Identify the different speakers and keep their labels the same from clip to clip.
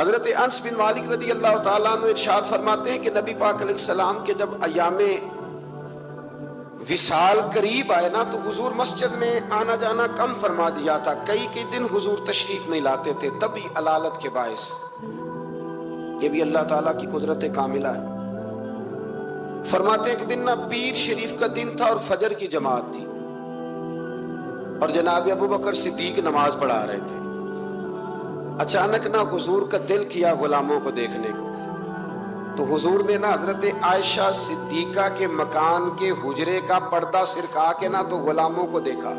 Speaker 1: حضرت انس بن مالک رضی اللہ تعالیٰ عنہ ارشاد فرماتے ہیں کہ نبی پاک علیہ السلام کے جب ایام وصال قریب آئے نا تو حضور مسجد میں آنا جانا کم فرما دیا تھا، کئی دن حضور تشریف نہیں لاتے تھے، تبھی علالت کے باعث۔ یہ بھی اللہ تعالیٰ کی قدرت کاملہ ہے۔ فرماتے ہیں کہ دن نا پیر شریف کا دن تھا اور فجر کی جماعت تھی، اور جناب ابو بکر صدیق نماز پڑھا رہے تھے۔ اچانک نا حضور کا دل کیا غلاموں کو دیکھنے کو، تو حضور نے نا حضرت عائشہ صدیقہ کے مکان کے حجرے کا پردہ سرکا کے نا تو غلاموں کو دیکھا۔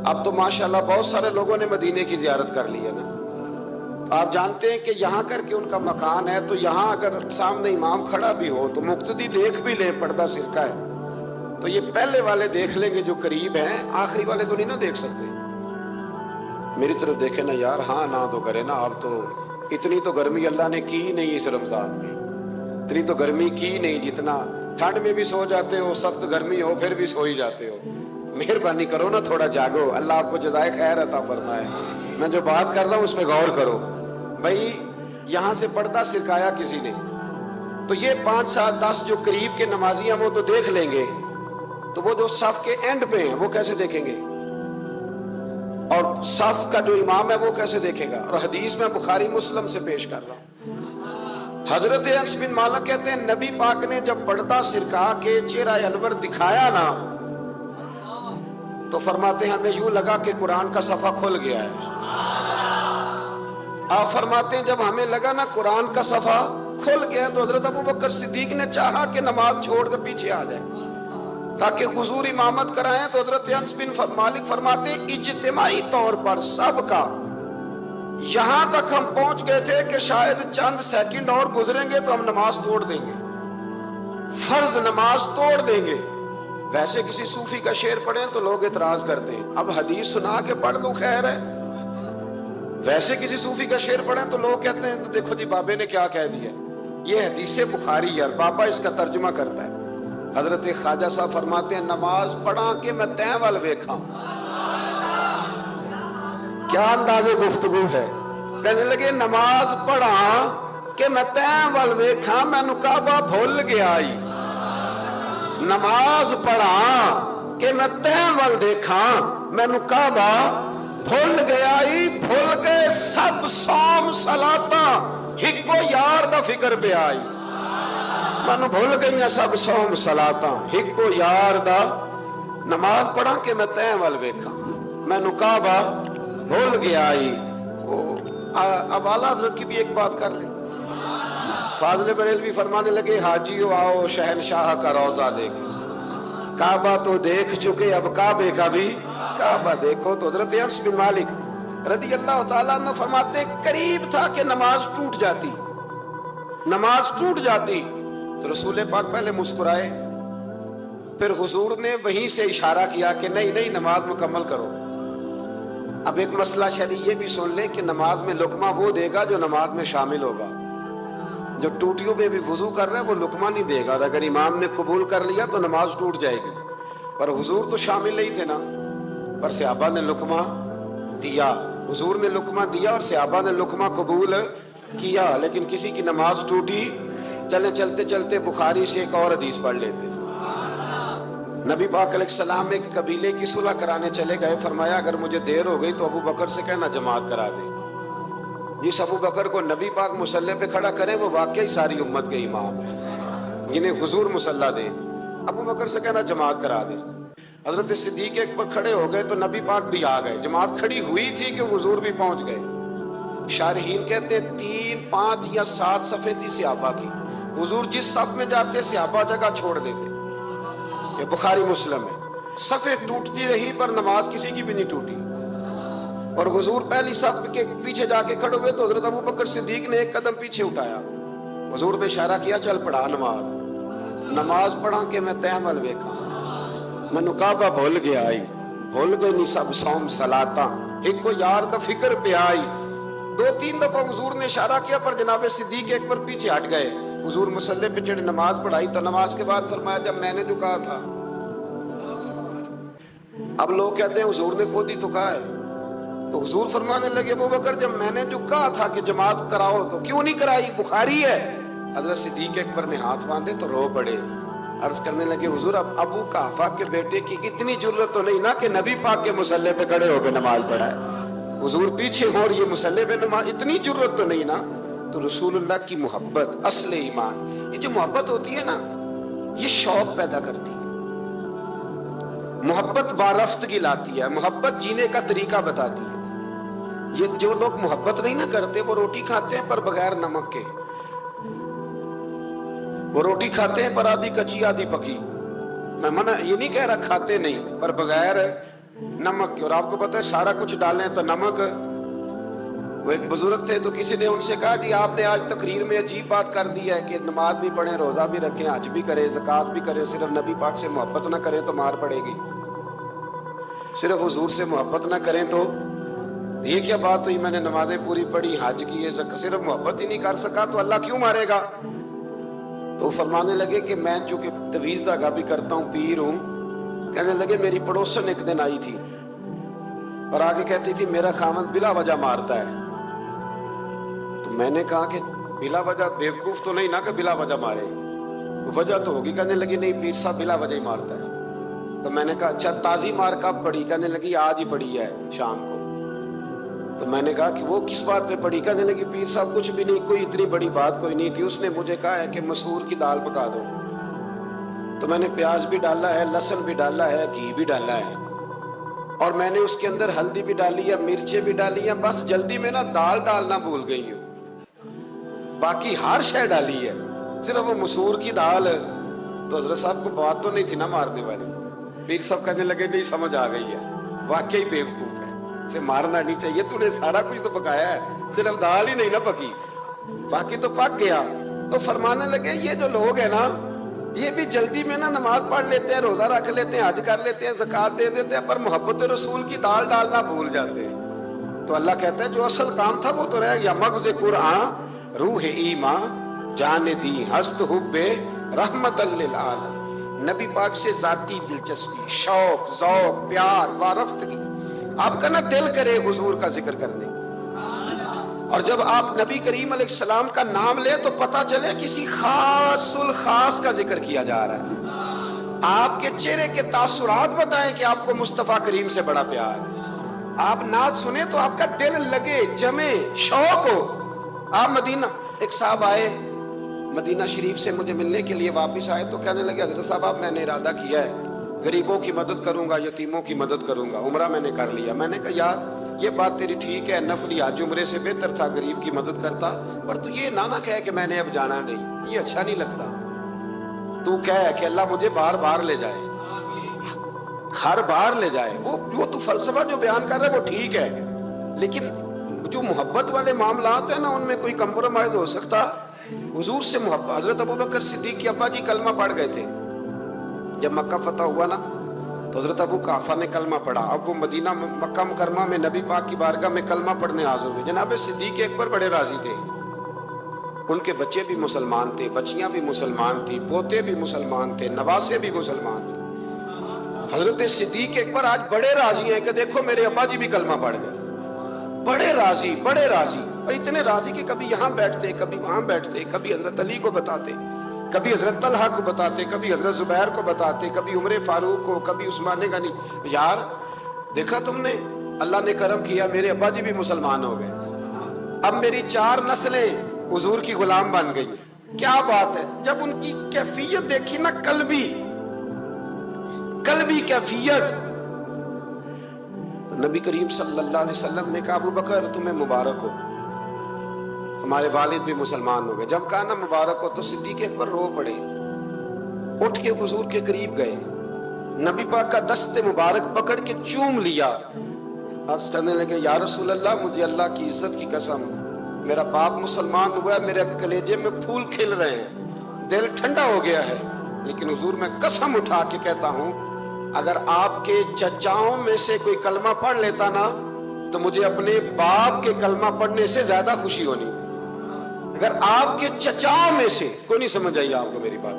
Speaker 1: اب تو ماشاءاللہ بہت سارے لوگوں نے مدینے کی زیارت کر لی ہے نا، آپ جانتے ہیں کہ یہاں کر کے ان کا مکان ہے، تو یہاں اگر سامنے امام کھڑا بھی ہو تو مقتدی دیکھ بھی لے پردہ سرکا ہے، تو یہ پہلے والے دیکھ لیں گے جو قریب ہیں، آخری والے تو نہیں نا دیکھ سکتے۔ میری طرف دیکھیں نا یار، ہاں نہ تو کرے نا، اب تو اتنی تو گرمی اللہ نے کی نہیں اس رمضان میں، اتنی تو گرمی کی نہیں، جتنا ٹھنڈ میں بھی سو جاتے ہو، سخت گرمی ہو پھر بھی سو ہی جاتے ہو۔ مہربانی کرو نا، تھوڑا جاگو، اللہ آپ کو جزائے خیر عطا فرمائے۔ میں جو بات کر رہا ہوں اس پہ غور کرو بھائی، یہاں سے پردہ سرکایا کسی نے، تو یہ 5 7 10 جو قریب کے نمازی ہیں وہ تو دیکھ لیں گے، تو وہ جو صف کے اینڈ پہ ہیں وہ کیسے دیکھیں گے؟ اور صف کا جو امام ہے وہ کیسے دیکھے گا؟ اور حدیث میں بخاری مسلم سے پیش کر رہا ہوں، حضرت انس بن مالک کہتے ہیں نبی پاک نے جب پردہ سرکا کے چہرہ انور دکھایا نا، تو فرماتے ہیں ہمیں یوں لگا کہ قرآن کا صفحہ کھل گیا ہے۔ آپ فرماتے ہیں جب ہمیں لگا نا قرآن کا صفحہ کھل گیا تو حضرت ابو بکر صدیق نے چاہا کہ نماز چھوڑ کر پیچھے آ جائے تاکہ حضور امامت کرائیں، تو حضرت انس بن مالک فرماتے ہیں اجتماعی طور پر سب کا یہاں تک ہم پہنچ گئے تھے کہ شاید چند سیکنڈ اور گزریں گے تو ہم نماز توڑ دیں گے، فرض نماز توڑ دیں گے۔ ویسے کسی صوفی کا شعر پڑھیں تو لوگ اعتراض کرتے ہیں، اب حدیث سنا کے پڑھ لو خیر ہے، ویسے کسی صوفی کا شعر پڑھیں تو لوگ کہتے ہیں تو دیکھو جی بابے نے کیا کہہ دیا، یہ حدیث بخاری ہے اور بابا اس کا ترجمہ کرتا ہے۔ حضرت خواجہ صاحب فرماتے ہیں نماز پڑھا کہ میں تیں وال ویکھاں، کیا انداز گفتگو ہے، کہنے لگے نماز پڑھا کہ میں تیں وال ویکھاں، میں نو کعبہ بھول گیا آئی، نماز پڑھا کہ میں تیں وال دیکھاں، میں نو کعبہ بھول گیا آئی، بھول گئے سب سوم صلاتاں، ہکو یار دا فکر پہ آئی، میں بھول گئی سب سوم صلاتاں، ہکو یار دا، نماز پڑھا کہ میں تیں وال ویکھاں، میں نو کعبہ بھول گیا آئی۔ اب اعلیٰ حضرت کی بھی ایک بات کر لیں، فاضل بریلوی فرمانے لگے حاجیو آؤ شہنشاہ کا روضہ دیکھیں، کعبہ تو دیکھ چکے اب کعبے کا بھی کعبہ دیکھو۔ تو حضرت انس بن مالک رضی اللہ تعالیٰ عنہ فرماتے قریب تھا کہ نماز ٹوٹ جاتی، نماز ٹوٹ جاتی تو رسول پاک پہلے مسکرائے، پھر حضور نے وہیں سے اشارہ کیا کہ نہیں نہیں نماز مکمل کرو۔ اب ایک مسئلہ شرعی یہ بھی سن لیں کہ نماز میں لقمہ وہ دے گا جو نماز میں شامل ہوگا، جو ٹوٹیوں میں بھی وضو کر رہا ہے وہ لقمہ نہیں دے گا، اور اگر امام نے قبول کر لیا تو نماز ٹوٹ جائے گی۔ پر حضور تو شامل نہیں تھے نا، پر صحابہ نے لقمہ دیا، حضور نے لقمہ دیا اور صحابہ نے لقمہ قبول کیا، لیکن کسی کی نماز ٹوٹی۔ چلے چلتے چلتے بخاری سے ایک اور حدیث پڑھ لیتے۔ نبی پاک علیہ السلام ایک قبیلے کی صلح کرانے چلے گئے، فرمایا اگر مجھے دیر ہو گئی تو ابو بکر سے کہنا جماعت کرا دے۔ جس ابو بکر کو نبی پاک مصلی پہ کھڑا کرے وہ واقعی ساری امت کے امام ہیں، جنہیں حضور مصلی دے، ابو بکر سے کہنا جماعت کرا دے۔ حضرت صدیق ایک پر کھڑے ہو گئے تو نبی پاک بھی آ گئے، جماعت کھڑی ہوئی تھی کہ حضور بھی پہنچ گئے۔ شارحین کہتے ہیں 3 5 یا 7 صفیں تھی صحابہ کی، حضور جس صف میں جاتے صحابہ جگہ چھوڑ دیتے، یہ بخاری مسلم ہے۔ صفیں ٹوٹتی رہی پر نماز کسی کی بھی نہیں ٹوٹی، اور حضور پہلی صف کے پیچھے جا کے کھڑے ہوئے تو حضرت ابو بکر صدیق نے ایک قدم پیچھے اٹھایا، حضور نے اشارہ کیا چل پڑھا نماز، نماز پڑھا کہ میں تیں وال ویکھاں، میں نو کعبہ بھول گیا آئی، بھول گئے نہیں سب سوم صلاتاں، ایک کو یار دا فکر پہ آئی۔ 2 3 دفعہ حضور نے اشارہ کیا پر جناب صدیق ایک پر پیچھے ہٹ گئے، حضور مصلی پہ چڑھے نماز پڑھائی تو نماز کے بعد فرمایا جب میں نے جو کہا تھا، اب لوگ کہتے ہیں حضور نے خود ہی تو کہا ہے، تو حضور فرمانے لگے ابو بکر جب میں نے جو کہا تھا کہ جماعت کراؤ تو کیوں نہیں کرائی، بخاری ہے۔ حضرت صدیق اکبر نے ہاتھ باندھے تو رو پڑے، عرض کرنے لگے حضور اب ابو قحافہ کے بیٹے کی اتنی جرت تو نہیں نا کہ نبی پاک کے مصلی پہ کھڑے ہو کے نماز پڑھائے، حضور پیچھے ہو اور یہ مصلی پہ نماز، اتنی جرت تو نہیں نا۔ تو رسول اللہ کی محبت اصل ایمان، یہ جو محبت ہوتی ہے نا یہ شوق پیدا کرتی ہے، محبت وارفتگی لاتی ہے، محبت جینے کا طریقہ بتاتی ہے۔ یہ جو لوگ محبت نہیں نہ کرتے وہ روٹی کھاتے ہیں پر بغیر نمک کے، وہ روٹی کھاتے ہیں پر آدھی کچی آدھی پکی، میں منع یہ نہیں کہہ رہا کھاتے نہیں، پر بغیر نمک کے۔ اور آپ کو پتہ ہے سارا کچھ ڈالیں تو نمک۔ وہ ایک بزرگ تھے تو کسی نے ان سے کہا جی آپ نے آج تقریر میں عجیب بات کر دی ہے کہ نماز بھی پڑھیں، روزہ بھی رکھیں، حج بھی کریں، زکوٰۃ بھی کریں، صرف نبی پاک سے محبت نہ کریں تو مار پڑے گی، صرف حضور سے محبت نہ کریں تو یہ کیا بات ہوئی، میں نے نمازیں پوری پڑھی، حج کی ہے، صرف محبت ہی نہیں کر سکا تو اللہ کیوں مارے گا؟ تو فرمانے لگے کہ میں چونکہ تویز دھاگا بھی کرتا ہوں، پیر ہوں، کہنے لگے میری پڑوسن ایک دن آئی تھی اور آگے کہتی تھی میرا خاوند بلا وجہ مارتا ہے۔ تو میں نے کہا کہ بلا وجہ بیوقوف تو نہیں نا کہ بلا وجہ مارے، وجہ تو ہوگی۔ کہنے لگی نہیں پیر صاحب بلا وجہ ہی مارتا ہے۔ تو میں نے کہا اچھا تازی مار کب پڑی؟ کہنے لگی آج ہی پڑی ہے شام کو۔ تو میں نے کہا کہ وہ کس بات پہ پڑی؟ کہنے لگی پیر صاحب کچھ بھی نہیں، کوئی اتنی بڑی بات کوئی نہیں تھی، اس نے مجھے کہا ہے کہ مسور کی دال پکا دو، تو میں نے پیاز بھی ڈالا ہے، لہسن بھی ڈالا ہے، گھی بھی ڈالا ہے، اور میں نے اس کے اندر ہلدی بھی ڈالی ہے، مرچیں بھی ڈالی ہیں، بس جلدی میں نا دال ڈالنا بھول گئی ہوں، باقی ہر شے ڈالی ہے، صرف وہ مسور کی دال۔ تو حضرت صاحب کو بات تو نہیں تھی نا مارنے والی۔ پیر صاحب کہنے لگے نہیں سمجھ آ گئی ہے، واقعی بیوقوف ہے، اسے مارنا نہیں چاہیے، تو نے سارا کچھ تو پکایا ہے، صرف دال ہی نہیں نا پکی، باقی تو پک گیا۔ تو فرمانے لگے یہ جو لوگ ہیں نا یہ بھی جلدی میں نا نماز پڑھ لیتے ہیں، روزہ رکھ لیتے ہیں، حج کر لیتے ہیں، زکوٰۃ دے دیتے ہیں، پر محبت رسول کی دال ڈالنا بھول جاتے ہیں۔ تو اللہ کہتا ہے جو اصل کام تھا وہ تو رہ گیا، مغز قرآن روح ایمان جان دی ہست حب رحمت للعالم۔ نبی پاک سے ذاتی دلچسپی، شوق، ذوق، پیار، وارفتگی، آپ کا نا دل کرے حضور کا ذکر کرنے، اور جب آپ نبی کریم علیہ السلام کا نام لیں تو پتہ چلے کسی خاص الخاص کا ذکر کیا جا رہا ہے۔ آپ کے چہرے کے تاثرات بتائیں کہ آپ کو مصطفیٰ کریم سے بڑا پیار ہے، آپ نعت سنیں تو آپ کا دل لگے، جمے، شوق ہو۔ آپ مدینہ، ایک صاحب آئے مدینہ شریف سے مجھے ملنے کے لیے، واپس آئے تو کہنے لگے حضرت صاحب آپ میں نے ارادہ کیا ہے غریبوں کی مدد کروں گا، یتیموں کی مدد کروں گا، عمرہ میں نے کر لیا۔ میں نے کہا یار یہ بات تیری ٹھیک ہے، نفلی حج عمرے سے بہتر تھا، غریب کی مدد کرتا، پر تو یہ نہ کہے کہ میں نے اب جانا نہیں، یہ اچھا نہیں لگتا۔ تو کہے کہ اللہ مجھے بار بار لے جائے، ہر بار لے جائے۔ وہ تو فلسفہ جو بیان کر رہا ہے وہ ٹھیک ہے، لیکن جو محبت والے معاملات ہیں نا ان میں کوئی کمپرومائز ہو سکتا؟ حضور سے محبت، حضرت ابوبکر صدیق کے ابا جی کلمہ پڑھ گئے تھے جب مکہ فتح ہوا نا، تو حضرت ابو قحافہ نے کلمہ پڑھا۔ اب وہ مدینہ مکہ مکرمہ میں نبی پاک کی بارگاہ میں کلمہ پڑھنے حاضر ہوئے۔ جناب صدیق اکبر بڑے راضی تھے، ان کے بچے بھی مسلمان تھے، بچیاں بھی مسلمان تھی، پوتے بھی مسلمان تھے، نواسے بھی مسلمان تھے۔ حضرت صدیق اکبر آج بڑے راضی ہیں کہ دیکھو میرے ابا جی بھی کلمہ پڑھ گئے، بڑے راضی، بڑے راضی، اور اتنے راضی کہ کبھی یہاں بیٹھتے، کبھی وہاں بیٹھتے، کبھی حضرت علی کو بتاتے، کبھی حضرت طلحہ کو بتاتے، کبھی حضرت زبیر کو بتاتے، کبھی عمر فاروق کو، کبھی عثمان غنی۔ یار دیکھا تم نے اللہ نے کرم کیا، میرے ابا جی بھی مسلمان ہو گئے، اب میری 4 نسلیں حضور کی غلام بن گئی۔ کیا بات ہے! جب ان کی کیفیت دیکھی نا، قلبی کیفیت، نبی کریم صلی اللہ علیہ وسلم نے کہا ابو بکر تمہیں مبارک ہو، ہمارے والد بھی مسلمان ہو گئے۔ جب کہا نا مبارک ہو تو صدیق اکبر رو پڑے، اٹھ کے حضور کے قریب گئے، نبی پاک کا دست مبارک پکڑ کے چوم لیا، عرض کرنے لگے یا رسول اللہ مجھے اللہ کی عزت کی قسم، میرا باپ مسلمان ہوا ہے، میرے کلیجے میں پھول کھل رہے ہیں، دل ٹھنڈا ہو گیا ہے، لیکن حضور میں قسم اٹھا کے کہتا ہوں اگر آپ کے چچاؤں میں سے کوئی کلمہ پڑھ لیتا نا تو مجھے اپنے باپ کے کلمہ پڑھنے سے زیادہ خوشی ہونی تھی۔ اگر آپ کے چچاؤں میں سے کوئی، نہیں سمجھ آئی آپ کو میری بات،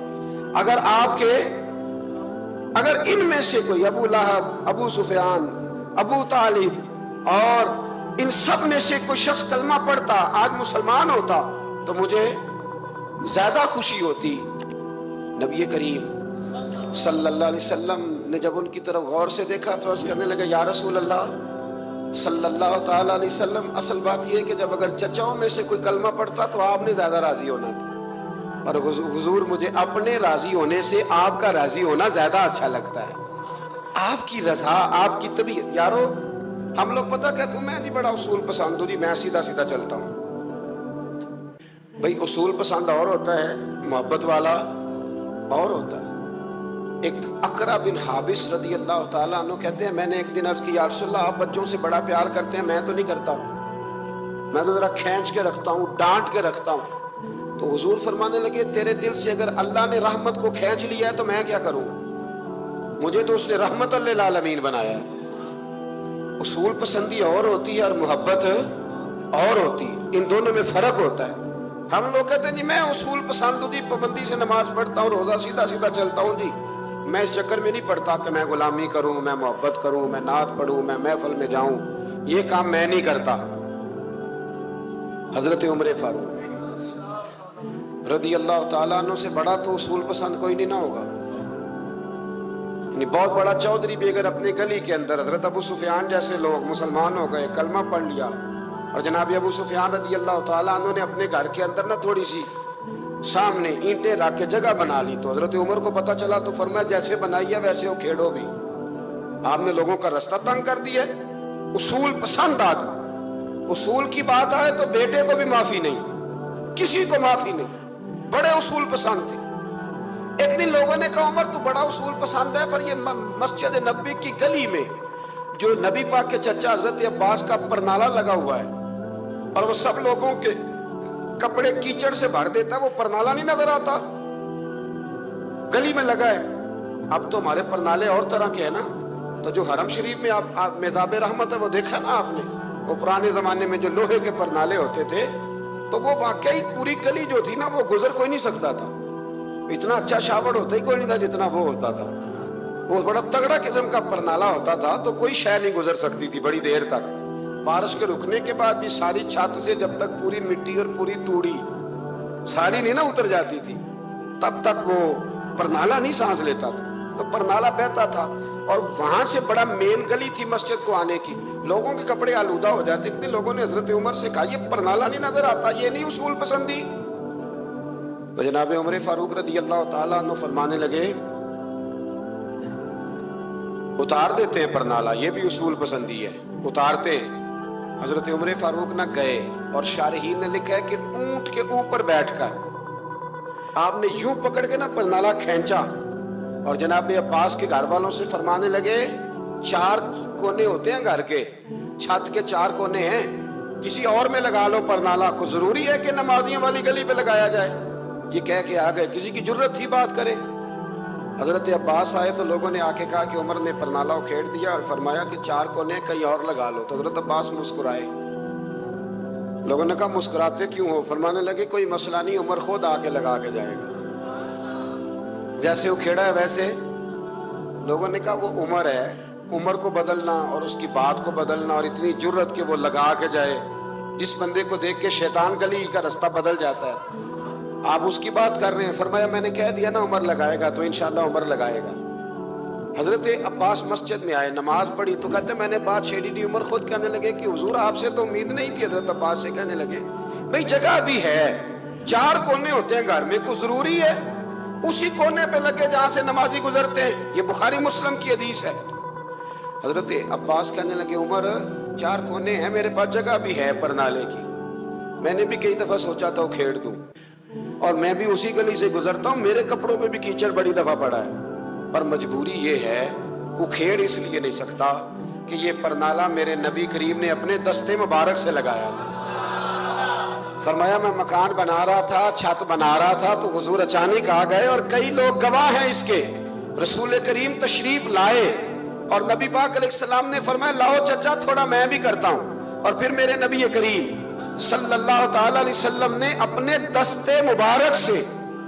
Speaker 1: اگر ان میں سے کوئی ابو لہب، ابو سفیان، ابو طالب اور ان سب میں سے کوئی شخص کلمہ پڑھتا، آج مسلمان ہوتا، تو مجھے زیادہ خوشی ہوتی۔ نبی کریم صلی اللہ علیہ وسلم نے جب ان کی طرف غور سے دیکھا تو عرض کرنے لگا، یا رسول اللہ صلی اللہ تعالیٰ علیہ وسلم، اصل بات یہ ہے کہ جب اگر چچاؤں میں سے کوئی کلمہ پڑھتا تو آپ نے زیادہ راضی ہونا تھا، اور حضور مجھے اپنے راضی ہونے سے آپ کا راضی ہونا زیادہ اچھا لگتا ہے۔ آپ کی رضا، آپ کی طبیعت۔ یارو ہم لوگ پتہ کہتے ہیں میں جی بڑا اصول پسند ہوں جی، میں سیدھا سیدھا چلتا ہوں۔ بھئی اصول پسند اور ہوتا ہے، محبت والا اور ہوتا ہے۔ ایک اقرا بن حابس رضی اللہ تعالیٰ عنہ کہتے ہیں، میں نے ایک دن عرض کی، یا رسول اللہ آپ بچوں سے بڑا پیار کرتے ہیں، میں تو نہیں کرتا، میں تو ذرا کھینچ کے رکھتا ہوں، ڈانٹ کے رکھتا ہوں۔ تو حضور فرمانے لگے، تیرے دل سے اگر اللہ نے رحمت کو کھینچ لیا ہے تو میں کیا کروں، مجھے تو اس نے رحمت للعالمین بنایا ہے۔ اصول پسندی اور ہوتی ہے اور محبت اور ہوتی ہے، ان دونوں میں فرق ہوتا ہے۔ ہم لوگ کہتے ہیں جی میں اصول پسند ہوں جی، پابندی سے نماز پڑھتا ہوں، روزہ سیدھا سیدھا چلتا ہوں جی، میں اس چکر میں نہیں پڑھتا کہ میں غلامی کروں، میں محبت کروں، میں نعت پڑھوں، میں محفل میں جاؤں، یہ کام میں نہیں کرتا۔ حضرت عمر فاروق رضی اللہ تعالیٰ عنہ سے بڑا تو اصول پسند کوئی نہیں نہ ہوگا۔ یعنی بہت بڑا چودھری بھی اگر اپنی گلی کے اندر، حضرت ابو سفیان جیسے لوگ مسلمان ہو گئے، کلمہ پڑھ لیا، اور جناب ابو سفیان رضی اللہ تعالیٰ عنہ نے اپنے گھر کے اندر نہ تھوڑی سی سامنے اینٹیں رکھ کے جگہ بنا لی، تو حضرت عمر کو پتہ چلا تو فرمایا جیسے بنائی ہے ویسے وہ کھیڑو بھی، آپ نے لوگوں کا رستہ تنگ کر دیا۔ اصول پسند آدمی، اصول کی بات آئے تو بیٹے کو بھی معافی نہیں، کسی کو معافی نہیں، بڑے اصول پسند تھے۔ ایک دن لوگوں نے کہا عمر تو بڑا اصول پسند ہے، پر یہ مسجد نبی کی گلی میں جو نبی پاک کے چچا حضرت عباس کا پرنالہ لگا ہوا ہے اور وہ سب لوگوں کے کپڑے کیچڑ سے بھر دیتا ہے، وہ پرنالہ نہیں نظر آتا، گلی میں لگا ہے۔ اب تو ہمارے پرنالے اور طرح کے ہیں نا، تو جو حرم شریف میں آپ میزاب رحمت ہے وہ دیکھا نا آپ نے، وہ پرانے زمانے میں جو لوہے کے پرنالے ہوتے تھے، تو وہ واقعی پوری گلی جو تھی نا وہ گزر کوئی نہیں سکتا تھا، اتنا اچھا شاور ہوتا ہی کوئی نہیں تھا جتنا وہ ہوتا تھا، وہ بڑا تگڑا قسم کا پرنالہ ہوتا تھا، تو کوئی شے نہیں گزر سکتی تھی بڑی دیر تک۔ بارش کے رکنے کے بعد بھی ساری چھت سے جب تک پوری مٹی اور پوری توڑی ساری نہیں نا اتر جاتی تھی، تب تک وہ پرنالہ نہیں سانس لیتا تھا، تو پرنالہ بہتا تھا، اور وہاں سے بڑا مین گلی تھی مسجد کو آنے کی، لوگوں کے کپڑے آلودہ ہو جاتے۔ اتنے لوگوں نے حضرت عمر سے کہا یہ پرنالہ نہیں نظر آتا، یہ نہیں اصول پسندی؟ تو جناب عمر فاروق رضی اللہ تعالیٰ عنہ فرمانے لگے اتار دیتے ہیں پرنالہ، یہ بھی اصول پسندی ہے، اتارتے ہیں۔ حضرت عمر فاروق نہ گئے، اور شارحین نے لکھا ہے کہ اونٹ کے اوپر بیٹھ کر آپ نے یوں پکڑ کے نا پرنالہ کھینچا، اور جناب عباس کے گھر والوں سے فرمانے لگے 4 کونے ہوتے ہیں گھر کے، چھت کے 4 کونے ہیں، کسی اور میں لگا لو پرنالہ کو، ضروری ہے کہ نمازیوں والی گلی پہ لگایا جائے؟ یہ کہہ کے آ گئے، کسی کی جرت تھی بات کرے؟ حضرت عباس آئے تو لوگوں نے آ کے کہا کہ عمر نے پرنالہ کھیڑ دیا اور فرمایا کہ 4 کونے کہیں اور لگا لو۔ تو حضرت عباس مسکرائے، لوگوں نے کہا مسکراتے کیوں ہو؟ فرمانے لگے کوئی مسئلہ نہیں، عمر خود آ کے لگا کے جائے گا، جیسے وہ کھیڑا ہے ویسے۔ لوگوں نے کہا وہ عمر ہے، عمر کو بدلنا اور اس کی بات کو بدلنا اور اتنی جرت کہ وہ لگا کے جائے، جس بندے کو دیکھ کے شیطان گلی کا رستہ بدل جاتا ہے، آپ اس کی بات کر رہے ہیں۔ فرمایا میں نے کہہ دیا نا عمر لگائے گا، تو انشاءاللہ عمر لگائے گا۔ حضرت عباس مسجد میں آئے، نماز پڑھی تو کہتے میں نے بات چھیڑی دی۔ عمر خود کہنے لگے کہ حضور آپ سے تو امید نہیں تھی۔ حضرت عباس سے کہنے لگے بھئی جگہ بھی ہے، 4 کونے ہوتے ہیں گھر میں، کوئی ضروری ہے اسی کونے پہ لگے جہاں سے نمازی گزرتے ہیں؟ یہ بخاری مسلم کی حدیث ہے۔ حضرت عباس کہنے لگے عمر 4 کونے ہیں، میرے پاس جگہ بھی ہے پرنالے کی، میں نے بھی کئی دفعہ سوچا تھا وہ کھیڑ دوں، اور میں بھی اسی گلی سے گزرتا ہوں، میرے کپڑوں میں بھی کیچڑ بڑی دفعہ پڑا ہے، پر مجبوری یہ ہے وہ کھیڑ اس لیے نہیں سکتا کہ یہ پرنالہ میرے نبی کریم نے اپنے دستے مبارک سے لگایا تھا۔ فرمایا میں مکان بنا رہا تھا، چھت بنا رہا تھا، تو حضور اچانک آ گئے، اور کئی لوگ گواہ ہیں اس کے، رسول کریم تشریف لائے اور نبی پاک علیہ السلام نے فرمایا لاؤ چچا تھوڑا میں بھی کرتا ہوں، اور پھر میرے نبی کریم صلی اللہ تعالی علیہ وسلم نے اپنے دستے مبارک سے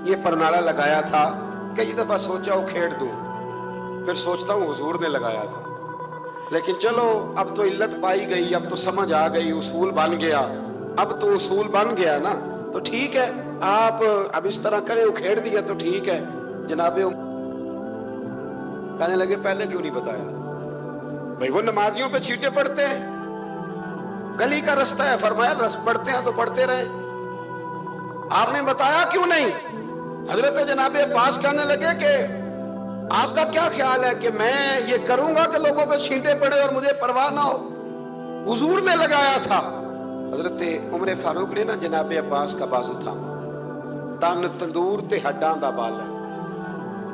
Speaker 1: یہ پرنالہ لگایا تھا۔ کئی دفعہ سوچا وہ کھیڑ دوں، پھر سوچتا ہوں حضور نے لگایا تھا، لیکن چلو اب تو علت پائی گئی, اب تو سمجھ آ گئی, اصول بن گیا. اب تو اصول بن گیا نا, تو ٹھیک ہے, آپ اب اس طرح کریں, اکھیڑ دیا تو ٹھیک ہے. جناب کہنے لگے پہلے کیوں نہیں بتایا؟ بھئی وہ نمازیوں پہ چیٹے پڑتے ہیں, گلی کا رستہ ہے. فرمایا رس پڑھتے ہیں تو پڑھتے رہے, آپ نے بتایا کیوں نہیں؟ حضرت جناب عباس کہنے لگے کہ آپ کا کیا خیال ہے کہ میں یہ کروں گا کہ لوگوں پہ چھینٹے پڑے اور مجھے پرواہ نہ ہو؟ حضور نے لگایا تھا. حضرت عمر فاروق نے نا جناب عباس کا بازو تھاما, تن تندور تے ہڈاں دا بالا,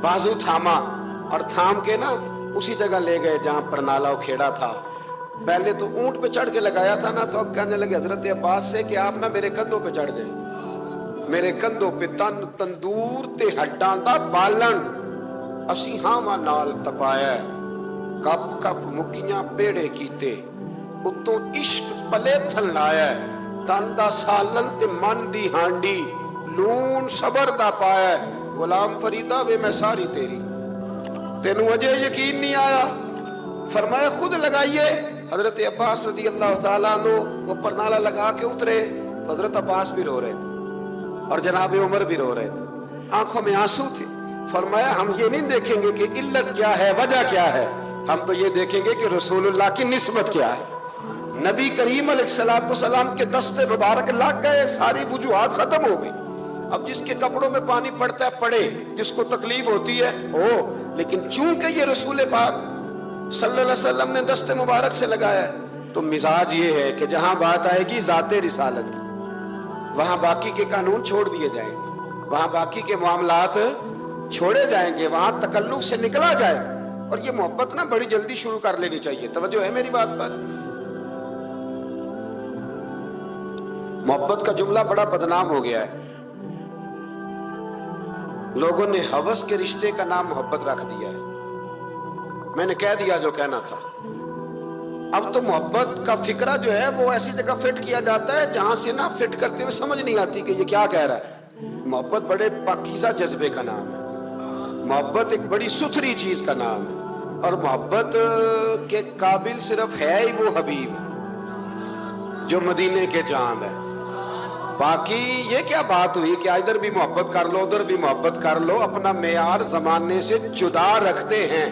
Speaker 1: بازو تھاما اور تھام کے نا اسی جگہ لے گئے جہاں پرنالا اکھیڑا تھا. پہلے تو اونٹ پہ چڑھ کے لگایا تھا نا, تو اب کہنے لگے حضرت عباس سے کہ آپ نا میرے کندھوں پہ چڑھ جائیں, میرے کندھوں پہ تن تندور تے ہڈاں دا بالن, اسی ہاواں نال تپایا, کپ کپ مکیاں پیڑے کیتے, اتوں عشق پلے تھن لایا, تن دا سالن تے من دی ہانڈی, لون صبر دا پایا. غلام فریدہ وے میں ساری تیری, تینوں اجے یقین نہیں آیا؟ فرمایا خود لگائیے. حضرت عباس رضی اللہ تعالیٰ عنہ وہ پرنالہ لگا کے اترے, حضرت عباس بھی رو رہے تھے اور جناب عمر بھی رو رہے تھے, آنکھوں میں آنسو تھے. فرمایا ہم یہ نہیں دیکھیں گے کہ علت کیا ہے, وجہ کیا ہے, ہم تو یہ دیکھیں گے کہ رسول اللہ کی نسبت کیا ہے. نبی کریم علیہ السلام کے دست مبارک لگ گئے, ساری وجوہات ختم ہو گئی. اب جس کے کپڑوں میں پانی پڑتا ہے پڑے, جس کو تکلیف ہوتی ہے ہو, لیکن چونکہ یہ رسول پاک صلی اللہ علیہ وسلم نے دست مبارک سے لگایا ہے, تو مزاج یہ ہے کہ جہاں بات آئے گی ذات رسالت کی, وہاں باقی کے قانون چھوڑ دیے جائیں گے, وہاں باقی کے معاملات چھوڑے جائیں گے, وہاں تکلف سے نکلا جائے. اور یہ محبت نا بڑی جلدی شروع کر لینی چاہیے. توجہ ہے میری بات پر؟ محبت کا جملہ بڑا بدنام ہو گیا ہے. لوگوں نے ہوس کے رشتے کا نام محبت رکھ دیا ہے. میں نے کہہ دیا جو کہنا تھا. اب تو محبت کا فکرہ جو ہے وہ ایسی جگہ فٹ کیا جاتا ہے جہاں سے نا فٹ کرتے ہوئے سمجھ نہیں آتی کہ یہ کیا کہہ رہا ہے. محبت بڑے پاکیزہ جذبے کا نام ہے, محبت ایک بڑی ستھری چیز کا نام ہے, اور محبت کے قابل صرف ہے ہی وہ حبیب جو مدینے کے چاند ہے. باقی یہ کیا بات ہوئی کہ ادھر بھی محبت کر لو ادھر بھی محبت کر لو, اپنا معیار زمانے سے جدا رکھتے ہیں.